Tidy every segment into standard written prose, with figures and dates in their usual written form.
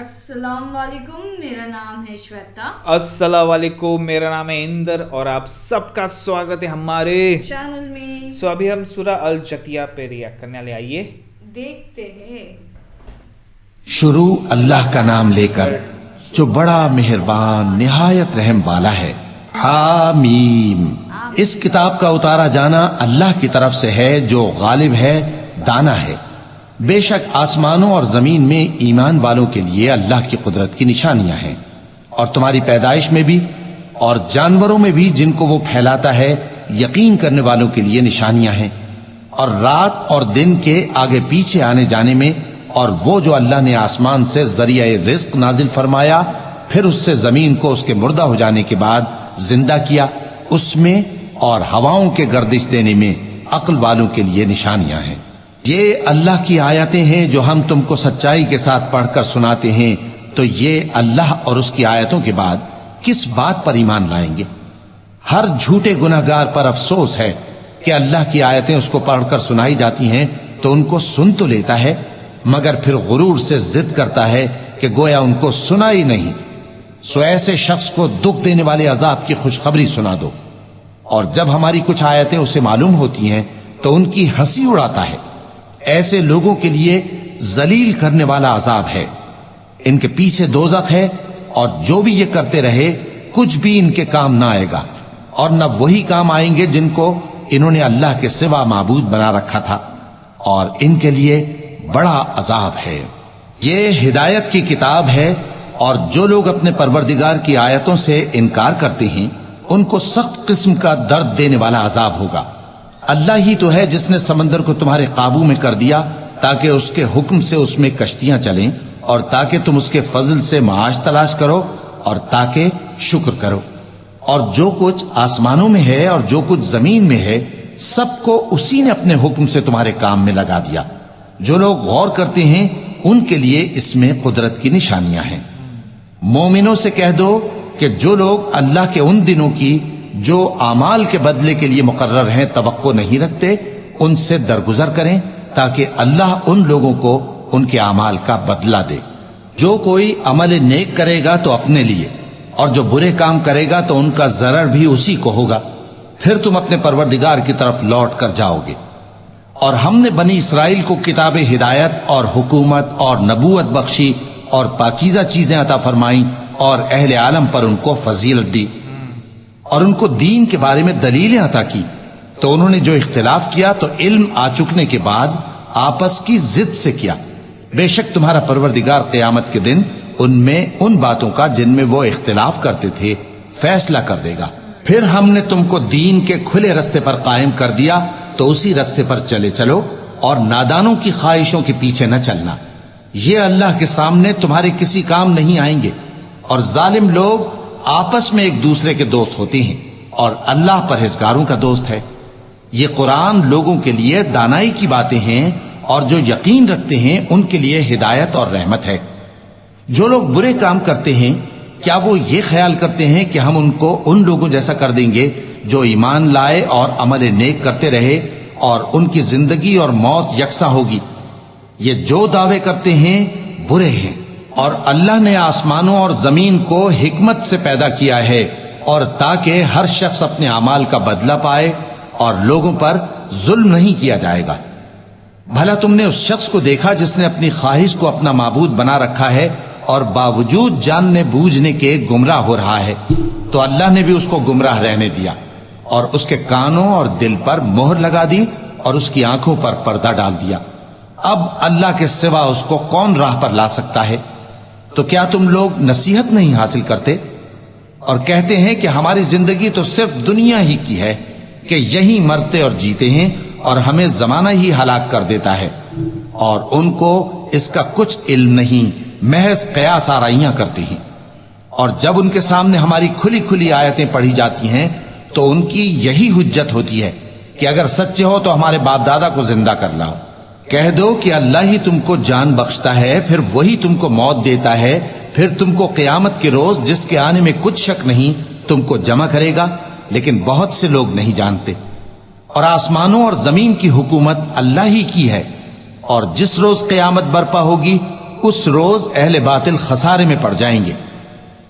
अस्सलाम वालेकुम, मेरा नाम है श्वेता। अस्सलाम वालेकुम, मेरा नाम है इंदर और आप सबका स्वागत है हमारे चैनल में। अभी हम सूरह अल जतिया पे रिएक्ट करने वाले, आइए देखते हैं। शुरू अल्लाह का नाम लेकर जो बड़ा मेहरबान निहायत रहम वाला है। हामीम। इस किताब का उतारा जाना अल्लाह की तरफ से है जो गालिब है, दाना है। बेशक आसमानों और जमीन में ईमान वालों के लिए अल्लाह की कुदरत की निशानियां हैं, और तुम्हारी पैदाइश में भी और जानवरों में भी जिनको वो फैलाता है यकीन करने वालों के लिए निशानियां हैं। और रात और दिन के आगे पीछे आने जाने में, और वो जो अल्लाह ने आसमान से जरिया रिज्क नाजिल फरमाया, फिर उससे जमीन को उसके मुर्दा हो जाने के बाद जिंदा किया, उसमें और हवाओं के गर्दिश देने में अक्ल वालों के लिए निशानियां हैं। ये अल्लाह की आयतें हैं जो हम तुमको सच्चाई के साथ पढ़कर सुनाते हैं, तो ये अल्लाह और उसकी आयतों के बाद किस बात पर ईमान लाएंगे? हर झूठे गुनहगार पर अफसोस है कि अल्लाह की आयतें उसको पढ़कर सुनाई जाती हैं तो उनको सुन तो लेता है, मगर फिर गुरूर से जिद करता है कि गोया उनको सुना ही नहीं। सो ऐसे शख्स को दुख देने वाले अजाब की खुशखबरी सुना दो, और जब हमारी कुछ आयतें उसे मालूम होती हैं तो उनकी हंसी उड़ाता है। ऐसे लोगों के लिए जलील करने वाला अजाब है, इनके पीछे दोजख है, और जो भी ये करते रहे कुछ भी इनके काम ना आएगा, और न वही काम आएंगे जिनको इन्होंने अल्लाह के सिवा माबूद बना रखा था, और इनके लिए बड़ा अजाब है। ये हिदायत की किताब है, और जो लोग अपने परवरदिगार की आयतों से इनकार करते हैं उनको सख्त किस्म का दर्द देने वाला अजाब होगा। अल्लाह ही तो है जिसने समंदर को तुम्हारे काबू में कर दिया ताकि उसके हुक्म से उसमें कश्तियां चलें, और ताकि तुम उसके फजल से माश तलाश करो, और ताकि शुक्र करो। और जो कुछ आसमानों में है और जो कुछ जमीन में है, सबको उसी ने अपने हुक्म से तुम्हारे काम में लगा दिया। जो लोग गौर करते हैं उनके लिए इसमें कुदरत की निशानियां हैं। मोमिनों से कह दो कि जो लोग अल्लाह के उन दिनों की जो आमाल के बदले के लिए मुकर्रर हैं तवक्को नहीं रखते, उनसे दरगुजर करें ताकि अल्लाह उन लोगों को उनके आमाल का बदला दे। जो कोई अमल नेक करेगा तो अपने लिए, और जो बुरे काम करेगा तो उनका जरर भी उसी को होगा। फिर तुम अपने परवरदिगार की तरफ लौट कर जाओगे। और हमने बनी इसराइल को किताब हिदायत और हुकूमत और नबूवत बख्शी और पाकीज़ा चीजें अता फरमाई, और अहले आलम पर उनको फजीलत दी, और उनको दीन के बारे में दलीलें अता की। तो उन्होंने जो इख्तिलाफ किया तो इल्म आ चुकने के बाद आपस की जिद से किया। बेशक तुम्हारा परवरदिगार क़यामत के दिन उनमें उन बातों का जिनमें वो इख्तिलाफ करते थे फैसला कर देगा। फिर हमने तुमको दीन के खुले रस्ते पर कायम कर दिया, तो उसी रस्ते पर चले चलो, और नादानों की ख्वाहिशों के पीछे न चलना। ये अल्लाह के सामने तुम्हारे किसी काम नहीं आएंगे। और जालिम लोग आपस में एक दूसरे के दोस्त होते हैं, और अल्लाह परहेजगारों का दोस्त है। ये कुरान लोगों के लिए दानाई की बातें हैं, और जो यकीन रखते हैं उनके लिए हिदायत और रहमत है। जो लोग बुरे काम करते हैं, क्या वो ये ख्याल करते हैं कि हम उनको उन लोगों जैसा कर देंगे जो ईमान लाए और अमल नेक करते रहे, और उनकी जिंदगी और मौत यकसा होगी? ये जो दावे करते हैं बुरे हैं। और अल्लाह ने आसमानों और जमीन को हिकमत से पैदा किया है, और ताकि हर शख्स अपने अमाल का बदला पाए, और लोगों पर जुल्म नहीं किया जाएगा। भला तुमने उस शख्स को देखा जिसने अपनी ख्वाहिश को अपना माबूद बना रखा है, और बावजूद जानने बूझने के गुमराह हो रहा है? तो अल्लाह ने भी उसको गुमराह रहने दिया, और उसके कानों और दिल पर मोहर लगा दी, और उसकी आंखों पर पर्दा डाल दिया। अब अल्लाह के सिवा उसको कौन राह पर ला सकता है? तो क्या तुम लोग नसीहत नहीं हासिल करते और कहते हैं कि हमारी जिंदगी तो सिर्फ दुनिया ही की है, कि यही मरते और जीते हैं, और हमें जमाना ही हलाक कर देता है। और उनको इसका कुछ इल्म नहीं, महज कयास आराइयां करते हैं। और जब उनके सामने हमारी खुली खुली आयतें पढ़ी जाती हैं तो उनकी यही हुज्जत होती है कि अगर सच्चे हो तो हमारे बाप दादा को जिंदा कर लाओ। कह दो कि अल्लाह ही तुमको जान बख्शता है, फिर वही तुमको मौत देता है, फिर तुमको क़यामत के रोज जिसके आने में कुछ शक नहीं तुमको जमा करेगा। लेकिन बहुत से लोग नहीं जानते। और आसमानों और जमीन की हुकूमत अल्लाह ही की है, और जिस रोज क़यामत बर्पा होगी اس روز اہل باطل خسارے میں پڑ جائیں گے،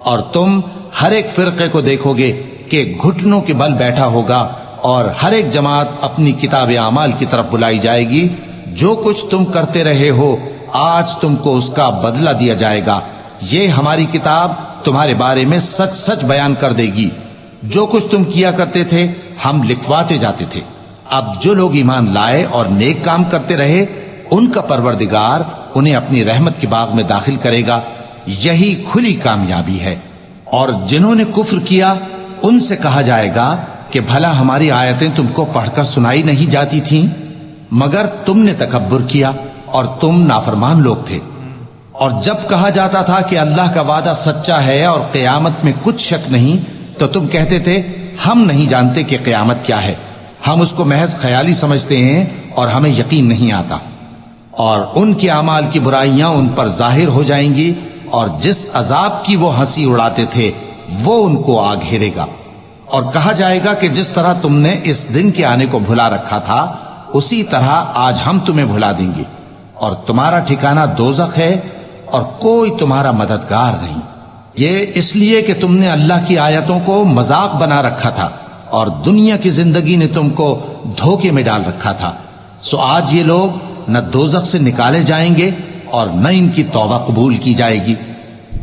اور تم ہر ایک فرقے کو دیکھو گے کہ گھٹنوں کے بل بیٹھا ہوگا، اور ہر ایک جماعت اپنی کتاب اعمال کی طرف بلائی جائے گی۔ جو کچھ تم کرتے رہے ہو آج تم کو اس کا بدلہ دیا جائے گا، یہ ہماری کتاب تمہارے بارے میں سچ سچ بیان کر دے گی۔ جو کچھ تم کیا کرتے تھے ہم لکھواتے جاتے تھے۔ اب جو لوگ ایمان لائے اور نیک کام کرتے رہے ان کا پروردگار انہیں اپنی رحمت کے باغ میں داخل کرے گا، یہی کھلی کامیابی ہے۔ اور جنہوں نے کفر کیا ان سے کہا جائے گا کہ بھلا ہماری آیتیں تم کو پڑھ کر سنائی نہیں جاتی تھیں؟ مگر تم نے تکبر کیا اور تم نافرمان لوگ تھے۔ اور جب کہا جاتا تھا کہ اللہ کا وعدہ سچا ہے اور قیامت میں کچھ شک نہیں، تو تم کہتے تھے ہم نہیں جانتے کہ قیامت کیا ہے، ہم اس کو محض خیالی سمجھتے ہیں اور ہمیں یقین نہیں آتا۔ اور ان کے اعمال کی برائیاں ان پر ظاہر ہو جائیں گی، اور جس عذاب کی وہ ہنسی اڑاتے تھے وہ ان کو آ گھیرے گا۔ اور کہا جائے گا کہ جس طرح تم نے اس دن کے آنے کو بھلا رکھا تھا اسی طرح آج ہم تمہیں بھلا دیں گے، اور تمہارا ٹھکانہ دوزخ ہے اور کوئی تمہارا مددگار نہیں۔ یہ اس لیے کہ تم نے اللہ کی آیتوں کو مذاق بنا رکھا تھا اور دنیا کی زندگی نے تم کو دھوکے میں ڈال رکھا تھا، سو آج یہ لوگ نہ دوزخ سے نکالے جائیں گے اور نہ ان کی توبہ قبول کی جائے گی۔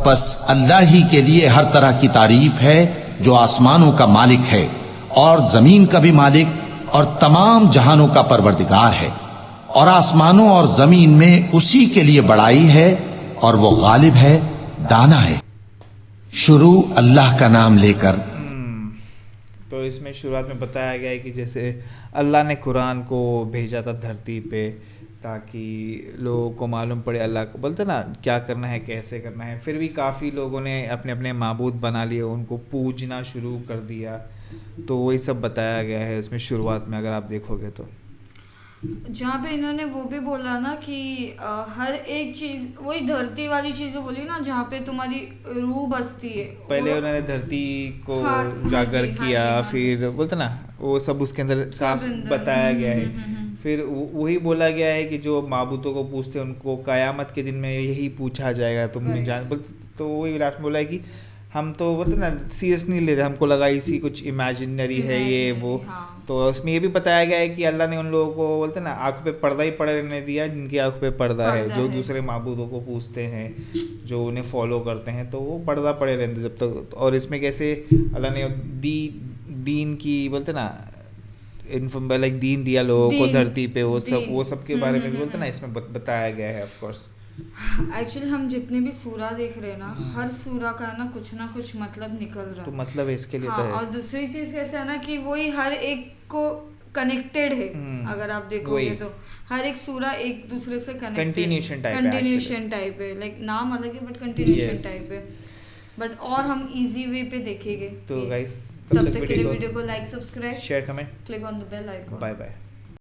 بس اللہ ہی کے لیے ہر طرح کی تعریف ہے جو آسمانوں کا مالک ہے اور زمین کا بھی مالک اور تمام جہانوں کا پروردگار ہے، اور آسمانوں اور زمین میں اسی کے لیے بڑائی ہے اور وہ غالب ہے، دانا ہے۔ شروع اللہ کا نام لے کر۔ تو اس میں شروعات میں بتایا گیا ہے کہ جیسے اللہ نے قرآن کو بھیجا تھا دھرتی پہ تاکہ لوگوں کو معلوم پڑے، اللہ کو بولتے نا کیا کرنا ہے کیسے کرنا ہے۔ پھر بھی کافی لوگوں نے اپنے اپنے معبود بنا لیے، ان کو پوجنا شروع کر دیا، تو وہی سب بتایا گیا ہے اس میں شروعات میں، اگر آپ دیکھو گے تو جہاں پہ انہوں نے وہ بھی بولا نا کہ ہر ایک چیز وہی دھرتی والی چیزیں بولی نا جہاں پہ تمہاری روح بستی ہے، پہلے انہوں نے دھرتی کو اجاگر کیا، پھر بولتے نا وہ سب اس کے اندر صاف بتایا گیا ہے۔ پھر وہی بولا گیا ہے کہ جو معبودوں کو پوچھتے ان کو قیامت کے دن میں یہی پوچھا جائے گا تم نے جان، تو وہی لاسٹ بولا ہے کہ ہم تو بولتے نا سیریس نہیں لیتے، ہم کو لگا اسی کچھ امیجنری ہے یہ وہ۔ تو اس میں یہ بھی بتایا گیا ہے کہ اللہ نے ان لوگوں کو بولتے نا آنکھ پہ پردہ ہی پڑے رہنے دیا جن کی آنکھ پہ پردہ ہے، جو دوسرے معبودوں کو پوچھتے ہیں، جو انہیں فالو کرتے ہیں، تو وہ پردہ پڑے رہتے جب تک۔ اور اس میں کیسے اللہ نے دین کی بولتے نا لائک دین دیا لوگوں کو دھرتی پہ، وہ سب کے بارے میں بھی بولتے نا اس میں بتایا گیا ہے۔ آف کورس ایکچولی ہم جتنے بھی سورہ دیکھ رہے ہیں نا، ہر سورہ کا نا کچھ مطلب نکل رہا ہے، تو مطلب اس کے لیے تو ہے۔ اور دوسری چیز کیسے ہے نا کہ وہی ہر ایک کو کنیکٹڈ ہے، اگر آپ دیکھو گے تو ہر ایک سورہ ایک دوسرے سے کنٹینیوشن ٹائپ ہے، لائک نام الگ ہے بٹ کنٹینیوشن ٹائپ ہے، بٹ اور ہم ایزی وے پہ دیکھیں گے۔ تو گائس تب تک کے لیے ویڈیو کو like, subscribe, share, comment, click on the bell icon. Bye bye.